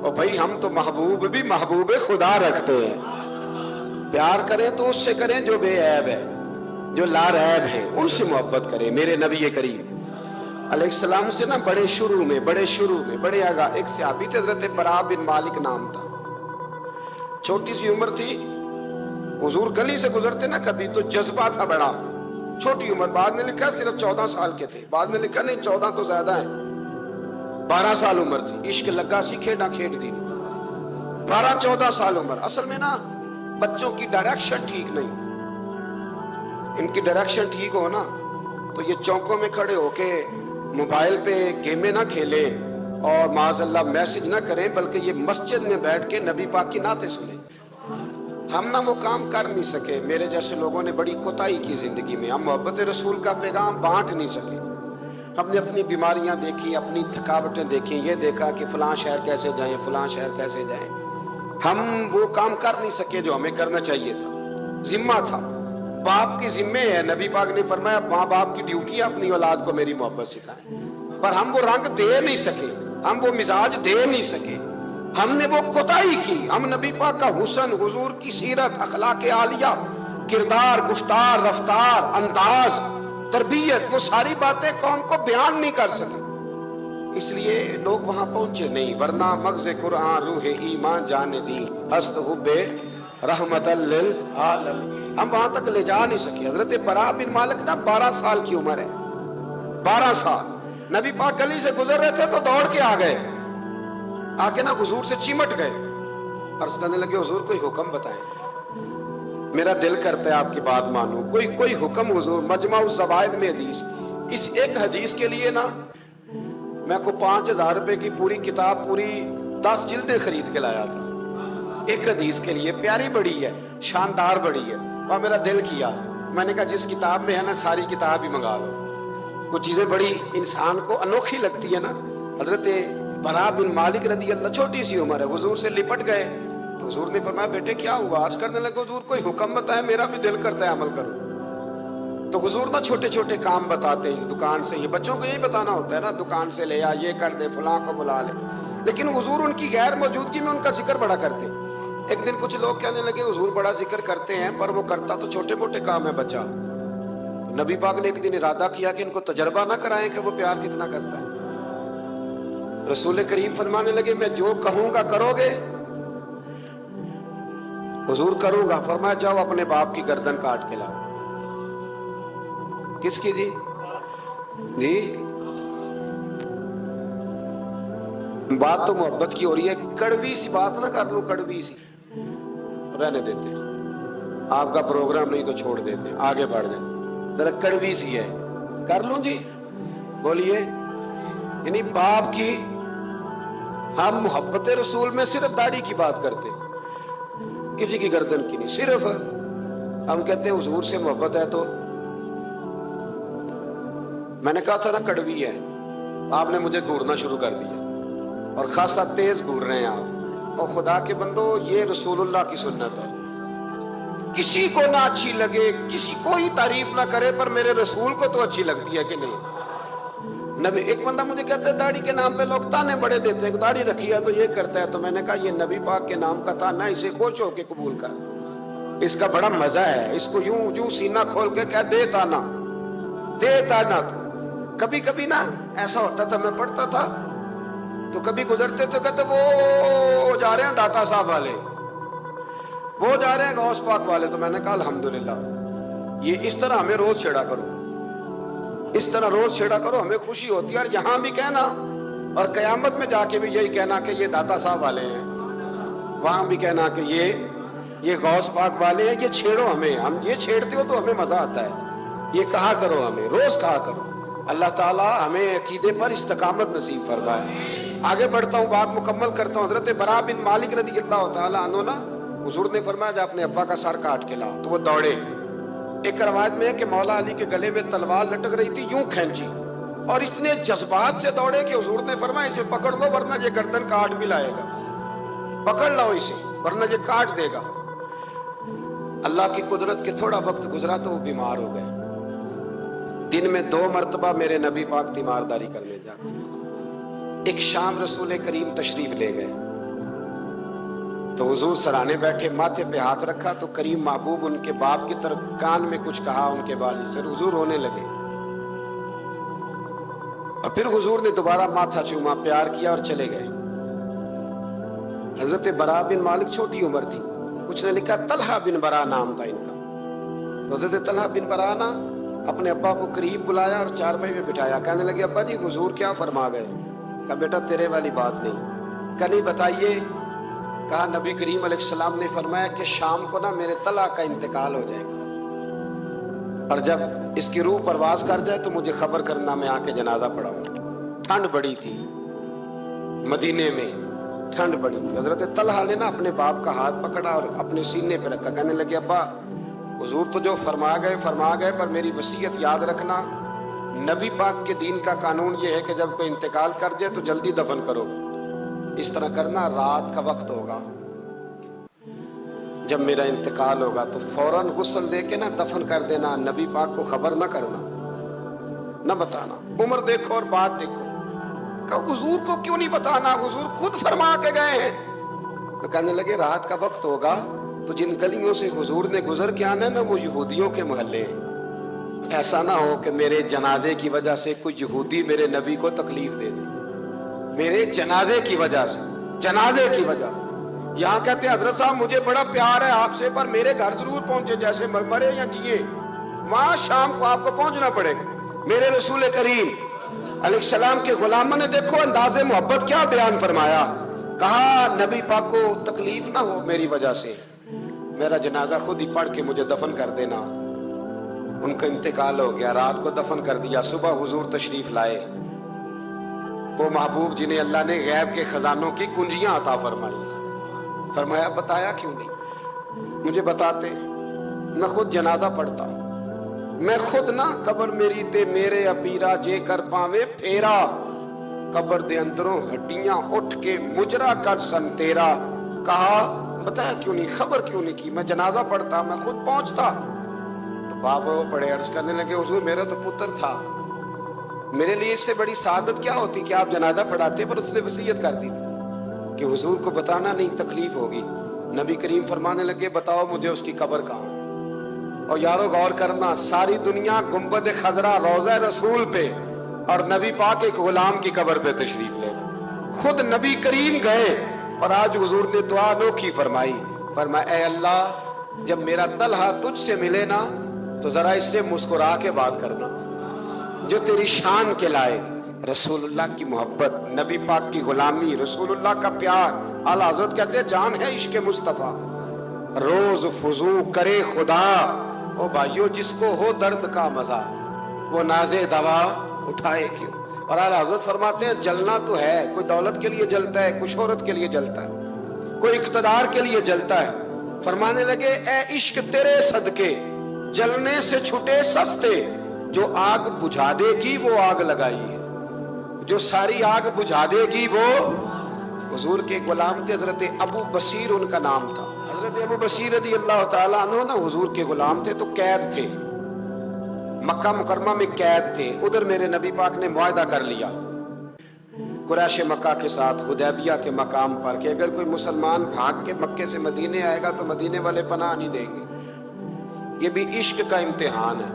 Speaker 1: اور بھائی ہم تو محبوب بھی محبوب خدا رکھتے ہیں. پیار کریں تو اس سے کریں جو بے عیب ہے, جو لا ریب ہیں, ان سے محبت کریں. میرے نبی کریم علیہ السلام سے نا بڑے شروع میں بڑے آگا ایک صحابی تھے, حضرت برا بن مالک نام تھا. چھوٹی سی عمر تھی, حضور گلی سے گزرتے نا کبھی تو جذبہ تھا بڑا. چھوٹی عمر, بعد میں لکھا صرف 14 سال کے تھے, بعد میں لکھا نہیں 14 تو زیادہ ہیں, 12 سال عمر تھی. عشق لگا سی کھیڑا کھیڑ دی, 12-14 سال عمر. اصل میں نا بچوں کی ڈائریکشن ٹھیک نہیں, ان کی ڈائریکشن ٹھیک ہو نا تو یہ چوکوں میں کھڑے ہو کے موبائل پہ گیمیں نہ کھیلیں اور معاذ اللہ میسج نہ کریں, بلکہ یہ مسجد میں بیٹھ کے نبی پاک کی نعتیں سنیں. ہم نہ وہ کام کر نہیں سکے. میرے جیسے لوگوں نے بڑی کوتاہی کی زندگی میں, ہم محبت رسول کا پیغام بانٹ نہیں سکے. ہم نے اپنی بیماریاں دیکھی, اپنی تھکاوٹیں دیکھی, یہ دیکھا کہ فلاں شہر کیسے جائیں, فلاں شہر کیسے جائیں. ہم وہ کام کر نہیں سکے جو ہمیں کرنا چاہیے تھا. ذمہ تھا, باپ کی ذمہ ہے. نبی پاک نے فرمایا ماں باپ کی ڈیوٹی ہے اپنی اولاد کو میری محبت سکھائیں. پر ہم وہ رنگ دے نہیں سکے, ہم وہ مزاج دے نہیں سکے, ہم نے وہ کوتاہی کی. ہم نبی پاک کا حسن, حضور کی سیرت, اخلاق عالیہ, کردار, گفتار, رفتار, انداز, تربیت, وہ ساری باتیں قوم کو بیان نہیں کر سکے. اس لیے لوگ وہاں پہنچے نہیں, ورنہ مغز قرآن روح ایمان جانے دی ہست حب رحمت للعالم, ہم وہاں تک لے جا نہیں سکے. حضرت برا بن مالک نا 12 سال کی عمر ہے, 12 سال. نبی پاک گلی سے گزر رہے تھے تو دوڑ کے آ گئے, آ کے نا حضور سے چمٹ گئے. عرض کرنے لگے حضور کوئی حکم بتائیں, میرا دل کرتا ہے آپ کی بات مانوں, کوئی حکم حضور. مجمع الزوائد میں حدیث, اس ایک حدیث کے لیے نا میں کو 5000 روپے کی پوری کتاب, پوری 10 جلدیں خرید کے لایا تھا. ایک حدیث کے لیے, پیاری بڑی ہے, شاندار بڑی ہے. اور میرا دل کیا, میں نے کہا جس کتاب میں ہے نا ساری کتاب ہی منگا لو. کچھ چیزیں بڑی انسان کو انوکھی لگتی ہے نا. حضرت برا بن مالک رضی اللہ, چھوٹی سی عمر ہے, حضور سے لپٹ گئے, تو حضور نے فرمایا بیٹے کیا ہوا؟ عرض کرنے لگے حضور کوئی حکم بتائے، میرا بھی دل کرتا ہے عمل کروں۔ تو حضور نا چھوٹے چھوٹے کام بتاتے ہیں، دکان سے، یہ بچوں کو یہی بتانا ہوتا ہے نا، دکان سے لے آ، یہ کر دے، فلاں کو بلا لے، لیکن حضور ان کی غیر موجودگی میں ان کا ذکر بڑا کرتے۔ ایک دن کچھ لوگ کہنے لگے حضور بڑا ذکر کرتے ہیں پر وہ کرتا تو چھوٹے موٹے کام ہے بچہ۔ تو نبی پاک نے ایک دن ارادہ کیا کہ ان کو تجربہ نہ کرائیں کہ وہ پیار کتنا کرتا ہے۔ رسول کریم فرمانے لگے میں جو کہوں گا کرو گے؟ حضور کروں گا۔ فرمایا جاؤ اپنے باپ کی گردن کاٹ کے لاؤ۔ کس کی جی؟ جی بات تو محبت کی ہو رہی ہے، کڑوی سی بات نہ کر لوں، کڑوی سی رہنے دیتے ہیں، آپ کا پروگرام نہیں تو چھوڑ دیتے ہیں، آگے بڑھ جائیں، ذرا کڑوی سی ہے، کر لوں جی؟ بولیے۔ یعنی باپ کی، ہم محبت رسول میں صرف داڑھی کی بات کرتے ہیں، کسی کی گردن کی نہیں، صرف ہم کہتے ہیں حضور سے محبت ہے تو میں نے کہا تھا نا کڑوی ہے، آپ نے مجھے گھورنا شروع کر دیا اور خاصا تیز گھور رہے ہیں آپ۔ اور خدا کے بندو یہ رسول اللہ کی سنت ہے، کسی کو نہ اچھی لگے، کسی کو ہی تعریف نہ کرے، پر میرے رسول کو تو اچھی لگتی ہے کہ نہیں؟ نبی، ایک بندہ مجھے کہتا ہے داڑھی کے نام پہ لوگ تانے بڑے دیتے ہیں، داڑھی رکھی ہے تو یہ کرتا ہے، تو میں نے کہا یہ نبی پاک کے نام کا تانا، اسے خوش ہو کے قبول کر، اس کا بڑا مزہ ہے، اس کو یوں سینہ کھول کے کہہ دے تانا، دے تانا۔ کبھی کبھی نا ایسا ہوتا تھا، میں پڑھتا تھا تو کبھی گزرتے تو کہتے وہ جا رہے ہیں داتا صاحب والے، وہ جا رہے ہیں غوث پاک والے، تو میں نے کہا الحمدللہ، یہ اس طرح ہمیں روز چھیڑا کرو، اس طرح روز چھیڑا کرو، ہمیں خوشی ہوتی ہے، اور یہاں بھی کہنا اور قیامت میں جا کے بھی یہی کہنا کہ یہ داتا صاحب والے ہیں، وہاں بھی کہنا کہ یہ غوث پاک والے ہیں، یہ چھیڑو ہمیں، ہم یہ چھیڑتے ہو تو ہمیں مزہ آتا ہے، یہ کہا کرو، ہمیں روز کہا کرو۔ اللہ تعالیٰ ہمیں عقیدے پر استقامت نصیب فرمائے۔ آگے بڑھتا ہوں، بات مکمل کرتا ہوں۔ حضرت برا بن مالک رضی اللہ تعالیٰ عنہ نا، حضور نے فرمایا جا اپنے ابا کا سر کاٹ کے لاؤ، تو وہ دوڑے۔ ایک روایت میں ہے کہ مولا علی کے گلے میں تلوار لٹک رہی تھی، یوں کھینچی، اور اس نے جذبات سے دوڑے کہ حضور نے فرمایا اسے پکڑ لو ورنہ یہ گردن کاٹ بھی لائے گا، پکڑ لو اسے ورنہ یہ کاٹ دے گا۔ اللہ کی قدرت کے تھوڑا وقت گزرا تو وہ بیمار ہو گئے۔ دن میں 2 مرتبہ میرے نبی پاک تیمارداری کرنے جاتے۔ ایک شام رسول کریم تشریف لے گئے تو حضور سرانے بیٹھے، ماتھے پہ ہاتھ رکھا تو کریم محبوب ان کے باپ کی طرف کان میں کچھ کہا، ان کے والد سے، حضور رونے لگے، اور پھر حضور نے دوبارہ ماتھا چوما، پیار کیا اور چلے گئے۔ حضرت برا بن مالک چھوٹی عمر تھی، کچھ نے لکھا طلحہ بن برا نام تھا ان کا، تو حضرت طلحہ بن برا نا اپنے ابا کو قریب بلایا اور چارپائی پہ بٹھایا، کہنے لگے ابا جی حضور کیا فرما گئے؟ کہا بیٹا تیرے والی بات نہیں۔ کہا نہیں بتائیے۔ کہا نبی کریم علیہ السلام نے فرمایا کہ شام کو نا میرے طلحہ کا انتقال ہو جائے گا، اور جب اس کی روح پرواز کر جائے تو مجھے خبر کرنا، میں آ کے جنازہ پڑھاؤں۔ ٹھنڈ بڑی تھی مدینے میں، ٹھنڈ بڑی تھی۔ حضرت طلحہ نے نا اپنے باپ کا ہاتھ پکڑا اور اپنے سینے پہ رکھا، کہنے لگے ابا حضور تو جو فرما گئے، پر میری وصیت یاد رکھنا، نبی پاک کے دین کا قانون یہ ہے کہ جب کوئی انتقال کر جائے تو جلدی دفن کرو، اس طرح کرنا، رات کا وقت ہوگا جب میرا انتقال ہوگا تو فوراً غسل دے کے نا دفن کر دینا، نبی پاک کو خبر نہ کرنا، نہ بتانا۔ عمر دیکھو اور بات دیکھو، کہ حضور کو کیوں نہیں بتانا، حضور خود فرما کے گئے ہیں۔ تو کہنے لگے رات کا وقت ہوگا تو جن گلیوں سے حضور نے گزر کے آنا ہے نا وہ یہودیوں کے محلے ہیں، ایسا نہ ہو کہ میرے جنازے کی وجہ سے کوئی یہودی میرے نبی کو تکلیف دے دے، میرے جنازے کی وجہ سے، جنازے کی وجہ سے۔ یہاں کہتے ہیں حضرت صاحب مجھے بڑا پیار ہے آپ سے، پر میرے گھر ضرور پہنچے، جیسے مرے یا جیے، وہاں شام کو آپ کو پہنچنا پڑے گا۔ میرے رسول کریم علیہ السلام کے غلاموں نے دیکھو انداز محبت کیا بیان فرمایا، کہا نبی پاک کو تکلیف نہ ہو میری وجہ سے، میرا جنازہ خود ہی پڑھ کے مجھے دفن کر دینا۔ ان کا انتقال ہو گیا، رات کو دفن کر دیا، صبح حضور تشریف لائے، وہ محبوب جنہیں اللہ نے غیب کے خزانوں کی کنجیاں عطا فرمائی۔ فرمایا بتایا کیوں نہیں، مجھے بتاتے، میں خود جنازہ پڑھتا، میں خود نہ قبر میری تے میرے اپیرا جے کر پاوے پھیرا، قبر دے اندروں ہڈیاں اٹھ کے مجرا کر سن تیرا، کہا بتایا کیوں نہیں, خبر کیوں نہیں کی, میں جنازہ پڑھتا, میں خود پہنچتا. تو باپ رو پڑے, عرض کرنے لگے حضور میرا تو پتر تھا, میرے لیے اس سے بڑی سعادت کیا ہوتی کہ آپ جنازہ پڑھاتے, پر اس نے وصیت کر دی تھی کہ حضور کو بتانا نہیں, تکلیف ہوگی. نبی کریم فرمانے لگے بتاؤ مجھے اس کی قبر کہاں. اور یارو غور کرنا, ساری دنیا گنبد خضرا روضہ رسول پہ اور نبی پاک ایک غلام کی قبر پہ تشریف لے گئے. خود نبی کریم گئے اور آج حضور نے دعا انوکھی فرمائی, فرمایا اے اللہ جب میرا طلحہ تجھ سے ملے نا تو ذرا اس سے مسکرا کے بات کرنا جو تیری شان کے لائے. رسول اللہ کی محبت, نبی پاک کی غلامی, رسول اللہ کا پیار. اعلیٰ حضرت کہتے ہیں جان ہے عشق مصطفیٰ, روز فضو کرے خدا. او بھائیو جس کو ہو درد کا مزہ وہ نازے دوا اٹھائے کیوں. اور اعلیٰ حضرت فرماتے ہیں جلنا تو ہے, کوئی دولت کے لیے جلتا ہے, کوئی شہرت کے لیے جلتا ہے, کوئی اقتدار کے لیے جلتا ہے. فرمانے لگے اے عشق تیرے صدقے جلنے سے چھٹے سستے, جو آگ بجھا دے گی وہ آگ لگائیے, جو ساری آگ بجھا دے گی وہ. حضور کے غلام تھے حضرت ابو بصیر ان کا نام تھا. حضرت ابو بصیر رضی اللہ تعالیٰ عنہ نا حضور کے غلام تھے تو قید تھے, مکہ مکرمہ میں قید تھے. ادھر میرے نبی پاک نے معاہدہ کر لیا قریش مکہ کے ساتھ حدیبیہ کے مقام پر کہ اگر کوئی مسلمان بھاگ کے مکے سے مدینے آئے گا تو مدینے والے پناہ نہیں دیں گے. یہ بھی عشق کا امتحان ہے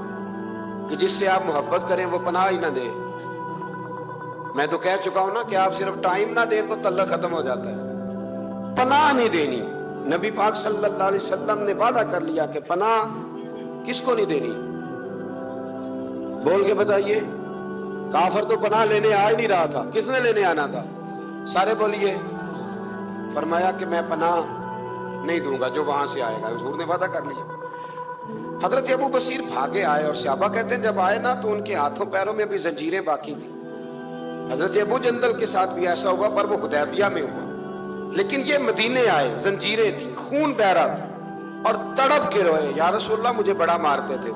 Speaker 1: کہ جس سے آپ محبت کریں وہ پناہ ہی نہ دے. میں تو کہہ چکا ہوں نا کہ آپ صرف ٹائم نہ دیں تو تعلق ختم ہو جاتا ہے. پناہ نہیں دینی. نبی پاک صلی اللہ علیہ وسلم نے وعدہ کر لیا کہ پناہ کس کو نہیں دینی. بول کے بتائیے, کافر تو پناہ لینے آ ہی نہیں رہا تھا, کس نے لینے آنا تھا؟ سارے بولیے. فرمایا کہ میں پناہ نہیں دوں گا جو وہاں سے آئے گا. حضور نے وعدہ کر لیا. حضرت ابو بصیر بھاگے آئے اور صحابہ کہتے ہیں جب آئے نا تو ان کے ہاتھوں پیروں میں بھی زنجیریں باقی تھیں. حضرت ابو جندل کے ساتھ بھی ایسا ہوا پر وہ حدیبیہ میں ہوا, لیکن یہ مدینے آئے, زنجیریں تھیں, خون بہ رہا تھا اور تڑپ کے روئے, یا رسول اللہ مجھے بڑا مارتے تھے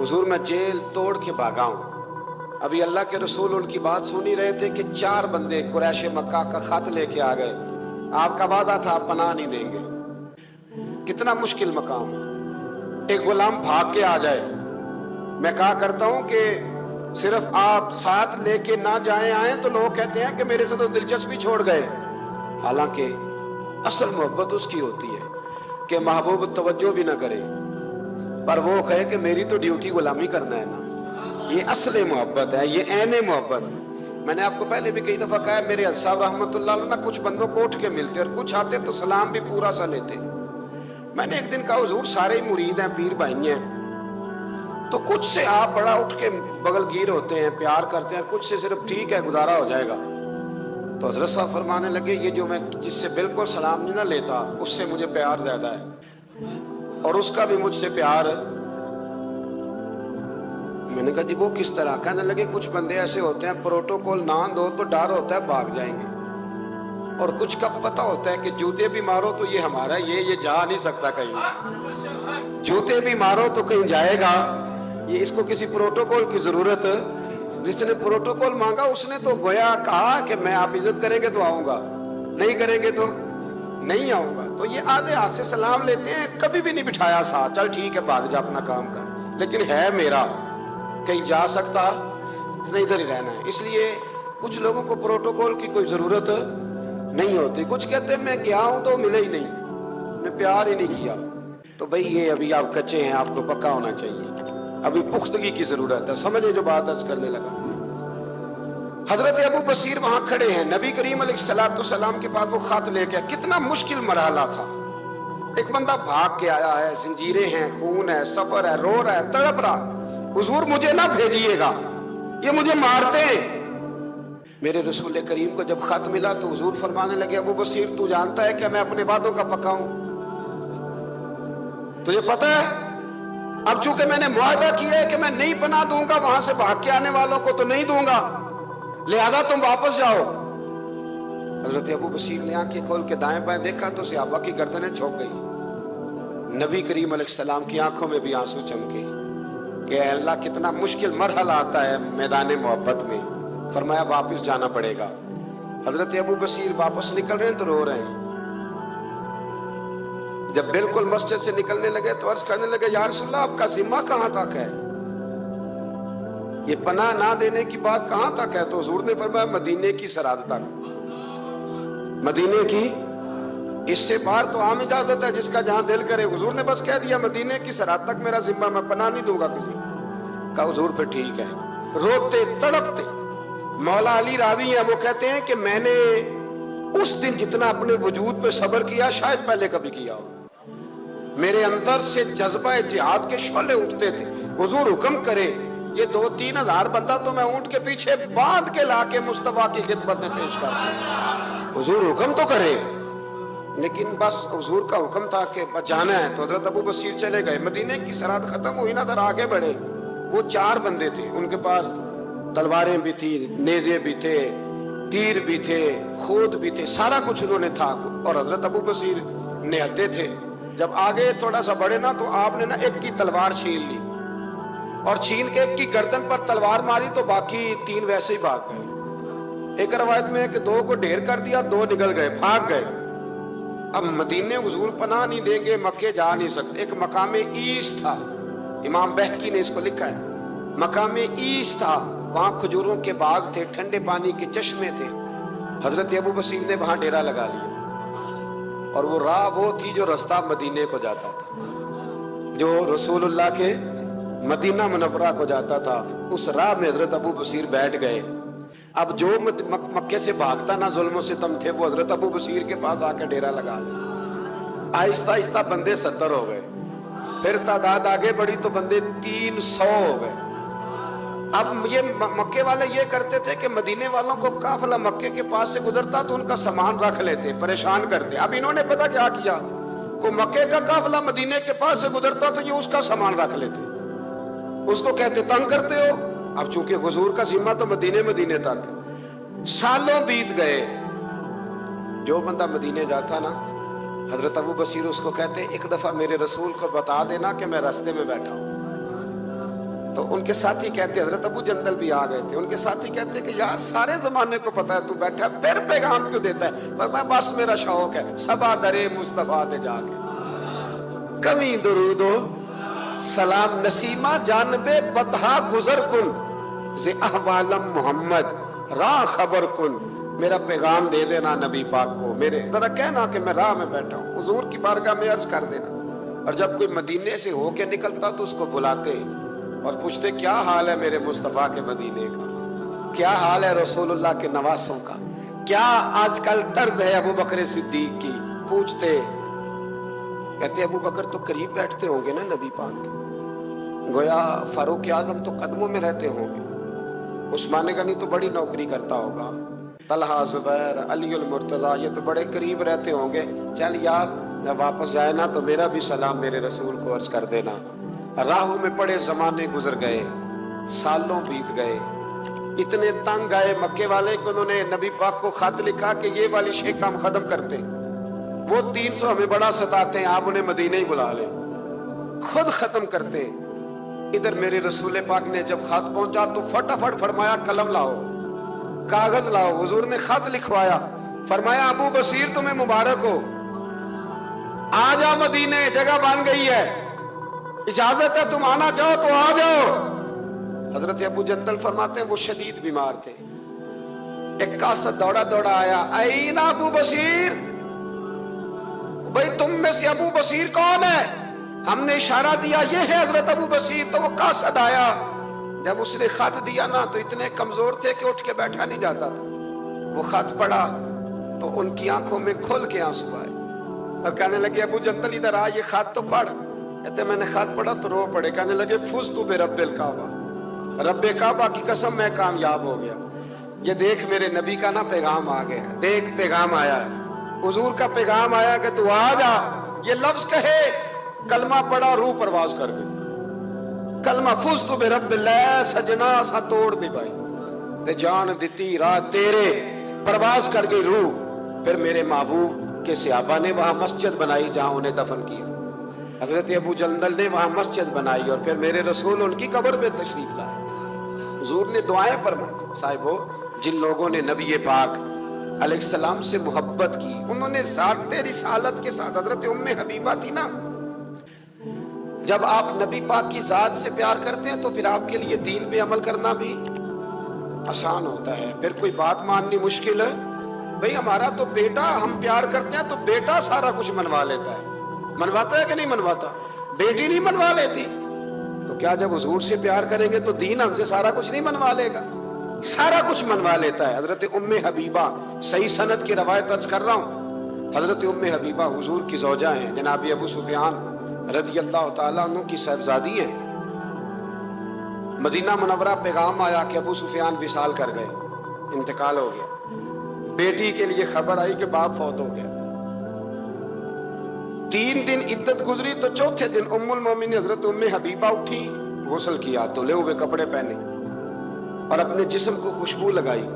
Speaker 1: حضور, میں جیل توڑ کے بھاگا ہوں. ابھی اللہ کے رسول ان کی بات سن ہی رہے تھے کہ 4 بندے قریش مکہ کا خط لے کے آ گئے, آپ کا وعدہ تھا پناہ نہیں دیں گے. کتنا مشکل مقام ہے. ایک غلام بھاگ کے آ جائے, میں کہا کرتا ہوں کہ صرف آپ ساتھ لے کے نہ جائیں آئیں تو لوگ کہتے ہیں کہ میرے سے تو دلچسپی چھوڑ گئے. حالانکہ اصل محبت اس کی ہوتی ہے کہ محبوب توجہ بھی نہ کرے پر وہ کہے کہ میری تو ڈیوٹی غلامی کرنا ہے نا. یہ اصل محبت ہے, یہ عین محبت. میں نے آپ کو پہلے بھی کئی دفعہ کہا ہے, میرے صاحب رحمت اللہ علیہ کچھ بندوں کو اٹھ کے ملتے اور کچھ آتے تو سلام بھی پورا سا لیتے. میں نے ایک دن کہا حضور سارے ہی مرید ہیں, پیر بھائی ہیں, تو کچھ سے آپ بڑا اٹھ کے بغل گیر ہوتے ہیں, پیار کرتے ہیں, کچھ سے صرف ٹھیک ہے گزارا ہو جائے گا. تو حضرت صاحب فرمانے لگے یہ جو میں جس سے بالکل سلام نہیں نہ لیتا اس سے مجھے پیار زیادہ ہے اور اس کا بھی مجھ سے پیار. میں نے کہا جی وہ کس طرح؟ کہنے لگے کچھ بندے ایسے ہوتے ہیں پروٹوکول نہ دو تو ڈر ہوتا ہے بھاگ جائیں گے, اور کچھ کا پتہ ہوتا ہے کہ جوتے بھی مارو تو یہ ہمارا, یہ جا نہیں سکتا کہیں, جوتے بھی مارو تو کہیں جائے گا. یہ اس کو کسی پروٹوکول کی ضرورت, جس نے پروٹوکول مانگا اس نے تو گویا کہا کہ میں آپ عزت کریں گے تو آؤں گا, نہیں کریں گے تو نہیں آؤں گا. تو یہ آدھے ہاتھ سے سلام لیتے ہیں, کبھی بھی نہیں بٹھایا ساتھ, چل ٹھیک ہے بھاگ جا اپنا کام کر, لیکن ہے میرا, کہیں جا سکتا اس نے ادھر ہی رہنا ہے. اس لیے کچھ لوگوں کو پروٹوکول کی کوئی ضرورت نہیں ہوتی. کچھ کہتے ہیں میں گیا ہوں تو ملے ہی نہیں, میں پیار ہی نہیں کیا. تو بھئی یہ ابھی آپ کچے ہیں, آپ کو پکا ہونا چاہیے, ابھی پختگی کی ضرورت ہے. سمجھے جو بات عرض کرنے لگا. حضرت ابو بصیر وہاں کھڑے ہیں, نبی کریم علیہ السلام کے پاس وہ خط لے کے. کتنا مشکل مرحلہ تھا. ایک بندہ بھاگ کے آیا ہے, زنجیریں ہیں, خون ہے, سفر ہے, رو رہا ہے, تڑپ رہا. حضور مجھے نہ بھیجیے گا, یہ مجھے مارتے ہیں. میرے رسول کریم کو جب خط ملا تو حضور فرمانے لگے ابو بصیر تو جانتا ہے کہ میں اپنے وعدوں کا پکا ہوں, تجھے پتہ ہے اب چونکہ میں نے معاہدہ کیا ہے کہ میں نہیں پناہ دوں گا وہاں سے بھاگ کے آنے والوں کو, تو نہیں دوں گا, لہذا تم واپس جاؤ. حضرت ابو بصیر نے آنکھیں کھول کے دائیں بائیں دیکھا تو صحابہ کی گردنیں جھک گئی. نبی کریم علیہ السلام کی آنکھوں میں بھی آنسو چمکے کہ اے اللہ کتنا مشکل مرحلہ آتا ہے میدان محبت میں. فرمایا واپس جانا پڑے گا. حضرت ابو بصیر واپس نکل رہے ہیں تو رو رہے ہیں. جب بالکل مسجد سے نکلنے لگے تو عرض کرنے لگے یا رسول اللہ آپ کا ذمہ کہاں تک ہے، یہ پناہ نہ دینے کی بات کہاں تک ہے؟ تو حضور نے فرمایا مدینے کی سرحد تک، مدینے کی، اس سے باہر تو عام اجازت ہے جس کا جہاں دل کرے۔ حضور نے بس کہہ دیا مدینے کی سرحد تک میرا ذمہ، میں پناہ نہیں دوں گا کسی۔ کہا حضور پھر ٹھیک ہے۔ روتے تڑپتے مولا علی راوی ہیں، وہ کہتے ہیں کہ میں نے اس دن جتنا اپنے وجود پہ صبر کیا شاید پہلے کبھی کیا ہو۔ میرے اندر سے جذبہ جہاد کے شعلے اٹھتے تھے۔ حضور حکم کرے یہ 2-3 ہزار بندہ تو میں اونٹ کے پیچھے باندھ کے لا کے مصطفیٰ کی خدمت میں پیش کرتا۔ حضور حکم تو کرے، لیکن بس حضور کا حکم تھا کہ بچانا ہے۔ تو حضرت ابو بصیر چلے گئے، مدینے کی سرحد ختم ہوئی نا، ذرا آگے بڑھے۔ وہ 4 بندے تھے، ان کے پاس تلواریں بھی تھی، نیزے بھی تھے، تیر بھی تھے، خود بھی تھے، سارا کچھ انہوں نے تھا۔ اور حضرت ابو بصیر نہتے تھے۔ جب آگے تھوڑا سا بڑھے نا تو آپ نے نا ایک کی تلوار چھین لی، اور چھین کے ایک کی گردن پر تلوار ماری تو باقی 3 ویسے ہی بھاگ گئے۔ ایک روایت میں ہے کہ 2 کو ڈھیر کر دیا، 2 نکل گئے، بھاگ گئے۔ اب مدینے حضور پناہ نہیں دیں گے، مکے جا نہیں سکتے۔ ایک مقام ایس تھا، امام بہقی نے اس کو لکھا ہے، مقام ایس تھا، وہاں کھجوروں کے باغ تھے، ٹھنڈے پانی کے چشمے تھے۔ حضرت ابو بصیر نے وہاں ڈیرا لگا لیا، اور وہ راہ وہ تھی جو رستہ مدینے کو جاتا تھا، جو رسول اللہ کے مدینہ منورہ کو جاتا تھا۔ اس راہ میں حضرت ابو بصیر بیٹھ گئے۔ اب جو مکے سے بھاگتا نہ ظلم و ستم تھے، وہ حضرت ابو بصیر کے پاس آ کے ڈیرا لگا لیا۔ آہستہ آہستہ بندے 70 ہو گئے، پھر تعداد آگے بڑھی تو بندے 300 ہو گئے۔ اب یہ مکے والے یہ کرتے تھے کہ مدینے والوں کو قافلہ مکے کے پاس سے گزرتا تو ان کا سامان رکھ لیتے، پریشان کرتے۔ اب انہوں نے پتہ کیا کیا، کو مکے کا قافلہ مدینے کے پاس سے گزرتا تو یہ اس کا سامان رکھ لیتے، اس کو کہتے تنگ کرتے ہو۔ اب چونکہ حضور کا ذمہ تو مدینے تک، سالوں بیت گئے۔ جو بندہ مدینے جاتا نا، حضرت ابو بصیر اس کو کہتے ایک دفعہ میرے رسول کو بتا دینا کہ میں راستے میں بیٹھا ہوں۔ تو ان کے ساتھی کہتے، حضرت ابو جندل بھی آ گئے تھے، ان کے ساتھی کہتے کہ یار سارے زمانے کو پتا ہے تو بیٹھا ہے، پھر پیغام کیوں دیتا ہے؟ پر میں بس میرا شوق ہے، سبا درے مصطفیٰ دے جا کے کمی درود و سلام نسیمہ جانبے بدہا گزر کن زی احوالم محمد راہ خبر کن۔ میرا پیغام دے دینا نبی پاک کو، میرے ذرا کہنا کہ میں راہ میں بیٹھا ہوں، حضور کی بارگاہ میں عرض کر دینا۔ اور جب کوئی مدینے سے ہو کے نکلتا تو اس کو بلاتے اور پوچھتے کیا حال ہے میرے مصطفیٰ کے مدینے کا، کیا حال ہے رسول اللہ کے نواسوں کا، کیا آج کل طرز ہے ابو بکر صدیق کی۔ پوچھتے، کہتے ابو بکر تو قریب بیٹھتے ہوں گے نا نبی پاک کے، گویا فاروق اعظم تو قدموں میں رہتے ہوں گے، عثمان غنی تو بڑی نوکری کرتا ہوگا، طلحہ زبیر علی المرتضیٰ یہ تو بڑے قریب رہتے ہوں گے، چل یار جب واپس جائے نا تو میرا بھی سلام میرے رسول کو عرض کر دینا۔ راہوں میں پڑے زمانے گزر گئے، سالوں بیت گئے، اتنے تنگ آئے مکے والے کہ انہوں نے نبی پاک کو خط لکھا کہ یہ والی شے کام ختم کرتے، وہ 300 ہمیں بڑا ستاتے ہیں، آپ انہیں مدینہ ہی بلا لیں، خود ختم کرتے ہیں۔ ادھر میرے رسول پاک نے جب خط پہنچا تو فٹافٹ فرمایا قلم لاؤ، کاغذ لاؤ۔ حضور نے خط لکھوایا، فرمایا ابو بصیر تمہیں مبارک ہو، آ جا مدینے، جگہ بن گئی ہے، اجازت ہے تم آنا چاہو تو آ جاؤ۔ حضرت ابو جندل فرماتے ہیں وہ شدید بیمار تھے، ایک قاصد دوڑا دوڑا آیا، این ابو بصیر، بھئی تم میں سے ابو بصیر کون ہے؟ ہم نے اشارہ دیا یہ ہے حضرت ابو بصیر، تو وہ قاصد آیا۔ جب اس نے خط دیا نا تو اتنے کمزور تھے کہ اٹھ کے بیٹھا نہیں جاتا تھا۔ وہ خط پڑھا تو ان کی آنکھوں میں کھل کے آنسو آئے اور کہنے لگے ابو جندل ادھر آ، یہ خط تو پڑھ۔ کہتے میں نے خط پڑھا تو رو پڑے، کہنے لگے فزت برب الکعبہ، رب کعبہ کی قسم میں کامیاب ہو گیا۔ یہ دیکھ میرے نبی کا نا پیغام آ گیا، دیکھ پیغام آیا ہے، حضور کا پیغام آیا کہ تو آ جا۔ یہ لفظ کہے، کلمہ پڑھا، روح پرواز کر گئی۔ کلمہ فزت برب اللہ، سجنا سا توڑ دی بھائی تے جان دیتی راہ تیرے، پرواز کر گئی روح۔ پھر میرے محبوب کے صحابہ نے وہاں مسجد بنائی جہاں انہیں دفن کیا، حضرت ابو جندل نے وہاں مسجد بنائی، اور پھر میرے رسول ان کی قبر پہ تشریف لائے۔ حضور نے دعائیں فرمائی، صاحبو جن لوگوں نے نبی پاک علیہ السلام سے محبت کی، انہوں نے ذات رسالت کے ساتھ، حضرت ام حبیبہ تھی نا، جب آپ نبی پاک کی ذات سے پیار کرتے ہیں تو پھر آپ کے لیے دین پہ عمل کرنا بھی آسان ہوتا ہے، پھر کوئی بات ماننی مشکل ہے؟ بھئی ہمارا تو بیٹا، ہم پیار کرتے ہیں تو بیٹا سارا کچھ منوا لیتا ہے، منواتا ہے کہ نہیں منواتا؟ بیٹی نہیں منوا لیتی، تو کیا جب حضور سے پیار کریں گے تو دین ہم سے سارا کچھ نہیں منوا لے گا؟ سارا کچھ منوا لیتا ہے۔ حضرت ام حبیبہ، صحیح سند کی روایت عرض کر رہا ہوں، حضرت ام حبیبہ حضور کی زوجہ ہیں، جناب ابو سفیان رضی اللہ تعالیٰ عنہ کی صاحبزادی ہیں۔ مدینہ منورہ پیغام آیا کہ ابو سفیان وصال کر گئے، انتقال ہو گیا۔ بیٹی کے لیے خبر آئی کہ باپ فوت ہو گیا۔ 3 دن عدت گزری تو چوتھے دن ام المومنین حضرت ام حبیبہ اٹھی، غسل کیا، دھلے ہوئے کپڑے پہنے اور اپنے جسم کو خوشبو لگائی۔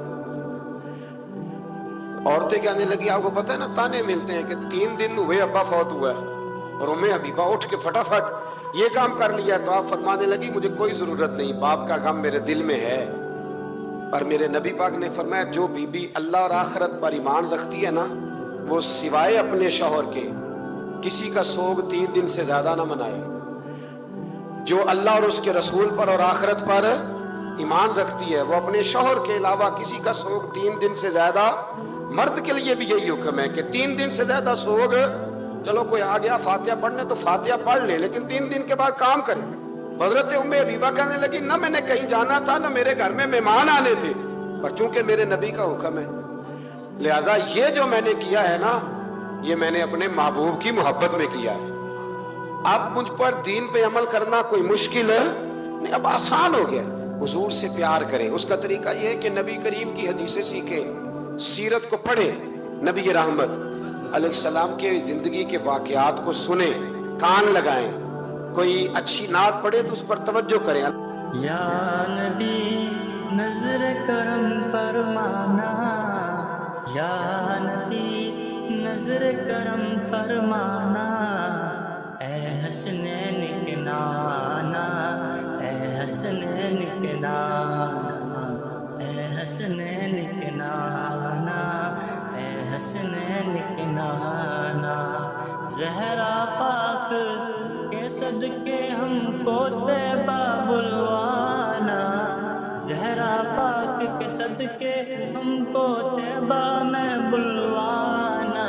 Speaker 1: عورتیں کہنے لگی، آپ کو پتہ ہے نا تانے ملتے ہیں کہ 3 دن ہوئے ابا فوت ہوا ہے، اور ام حبیبہ اٹھ کے فٹافٹ یہ کام کر لیا۔ تو آپ فرمانے لگی، مجھے کوئی ضرورت نہیں، باپ کا غم میرے دل میں ہے، پر میرے نبی پاک نے فرمایا جو بی بی اللہ اور آخرت پر ایمان رکھتی ہے نا، وہ سوائے اپنے شوہر کے کسی کا سوگ 3 دن سے زیادہ نہ منائے۔ جو اللہ اور اس کے رسول پر اور آخرت پر ایمان رکھتی ہے وہ اپنے شوہر کے علاوہ کسی کا سوگ 3 دن سے زیادہ، مرد کے لیے بھی یہی حکم ہے کہ 3 دن سے زیادہ سوگ، چلو کوئی آ گیا فاتحہ پڑھنے تو فاتحہ پڑھ لے، لیکن 3 دن کے بعد کام کرے۔ حضرت ام حبیبہ کہنے لگی، نہ میں نے کہیں جانا تھا، نہ میرے گھر میں مہمان آنے تھے، پر چونکہ میرے نبی کا حکم ہے، لہذا یہ جو میں نے کیا ہے نا، یہ میں نے اپنے محبوب کی محبت میں کیا ہے۔ اب مجھ پر دین پہ عمل کرنا کوئی مشکل ہے نہیں، اب آسان ہو گیا۔ حضور سے پیار کریں، اس کا طریقہ یہ ہے کہ نبی کریم کی حدیثیں سیکھیں، سیرت کو پڑھیں، نبی رحمت علیہ السلام کے زندگی کے واقعات کو سنیں، کان لگائیں، کوئی اچھی نعت پڑھے تو اس پر توجہ کریں۔
Speaker 2: یا نبی نظر کرم فرمانا، یا نبی نظر کرم فرمانا، اے حسنین کے نانا، اے حسنین کے نانا، اے حسنین کے نانا، اے حسنین کے نانا، زہرا پاک کے صدقے ہم کو طیبہ بلوانا، زہرا پاک کے صدقے ہم کو طیبہ میں بلوانا،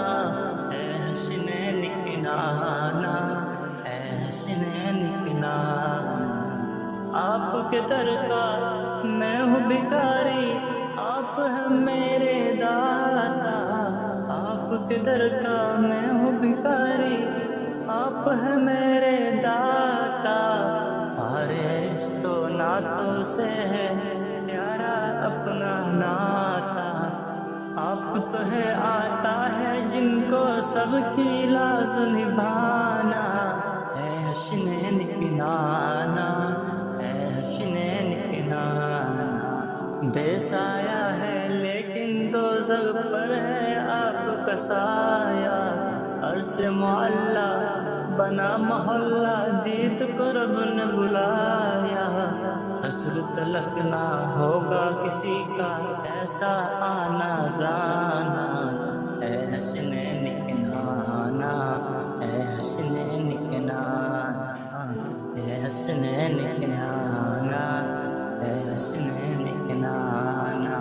Speaker 2: اے حسنین کے نانا، اے حسنین کے نانا، آپ کے در کا میں ہوں بھکاری، آپ ہیں میرے داتا، آپ کے در کا میں ہوں بھکاری، آپ ہیں میرے داتا، سارے رشتوں ناتوں سے ہے پیارا اپنا ناتا، آپ تو ہے آتا ہے جن کو سب کی لاز نبھانا، اے حسنین کے نانا، اے حسنین کے نانا، بے سایہ ہے لیکن دوزخ پر ہے آپ کا سایہ، عرش معلا بنا محلہ دید کو رب نے بلایا، حشر تلک نہ ہوگا کسی کا ایسا آنا جانا، اے حسنین کے نانا، اے حسنین کے نانا، اے حسنین کے نانا، اے حسنین کے نانا،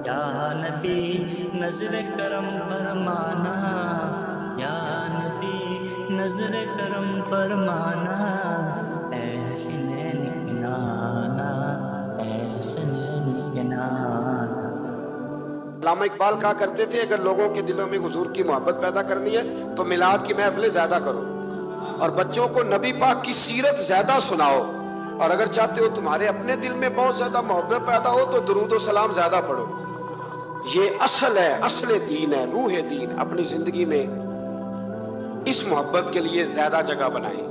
Speaker 2: یا نبی نظر کرم فرمانا، یا نبی نظر کرم فرمانا، اے حسنین کے نانا، اے حسنین کے نانا۔
Speaker 1: علامہ اقبال کہا کرتے تھے اگر لوگوں کے دلوں میں حضور کی محبت پیدا کرنی ہے تو میلاد کی محفلیں زیادہ کرو اور بچوں کو نبی پاک کی سیرت زیادہ سناؤ، اور اگر چاہتے ہو تمہارے اپنے دل میں بہت زیادہ محبت پیدا ہو تو درود و سلام زیادہ پڑھو۔ یہ اصل ہے، اصل دین ہے، روح دین۔ اپنی زندگی میں اس محبت کے لیے زیادہ جگہ بنائیں۔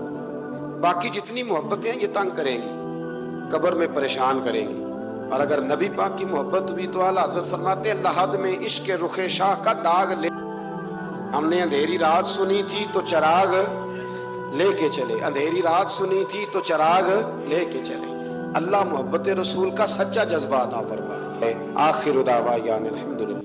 Speaker 1: باقی جتنی محبتیں یہ تنگ کریں گی، قبر میں پریشان کریں گی، اور اگر نبی پاک کی محبت بھی تو اعلیٰ حضرت فرماتے ہیں لحد میں عشق رخ شاہ کا داغ لے، ہم نے اندھیری رات سنی تھی تو چراغ لے کے چلے، اندھیری رات سنی تھی تو چراغ لے کے چلے۔ اللہ محبت رسول کا سچا جذبہ عطا فرمائے۔ آخر دعوانا الحمدللہ۔